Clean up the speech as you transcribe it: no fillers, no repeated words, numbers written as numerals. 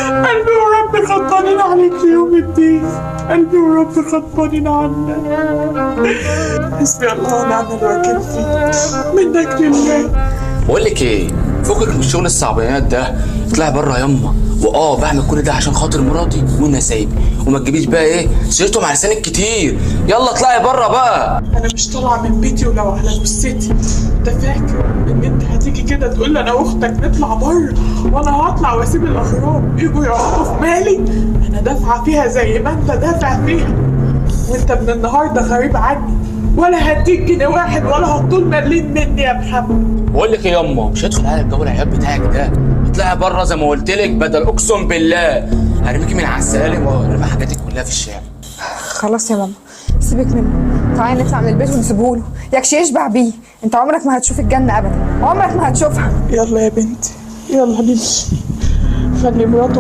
قلبي وربي غضبانين عليك يوم الدين. قلبي وربي غضبانين عنك. حسبي الله ونعم الوكيل فيك، منك لله. بقول لك ايه، فكك من الشغل الصعبانيات ده، اطلعي بره يما. بعمل كل ده عشان خاطر مراتي والنسايب، وما تجيبيش بقى ايه سيرتهم على لسانك كتير. يلا اطلعي بره بقى. انا مش طالعه من بيتي ولو على جثتي. انت فاكر ان انت هتيجي كده تقول لي انا واختك نطلع بره وانا هطلع واسيب الاغراب يجوا يقعدوا في مالي؟ انا دافعه فيها زي ما انت دافع فيها، وانت من النهارده غريب عني، ولا هديك جنيه واحد ولا هتطول مليم مني يا محمد. بقول لك ايه يما، مش هدخل على الجو العيال بتاعك ده. اطلعي بره زي ما قلت لك، بدل اقسم بالله هرميكي من على السلالم وارمي حاجاتك كلها في الشارع. خلاص يا ماما سيبك منه، تعالي نطلع من البيت ونسيبهوله يكش يشبع بيه. انت عمرك ما هتشوف الجنه ابدا، عمرك ما هتشوفها. يلا يا بنتي، يلا نمشي. خلي مراته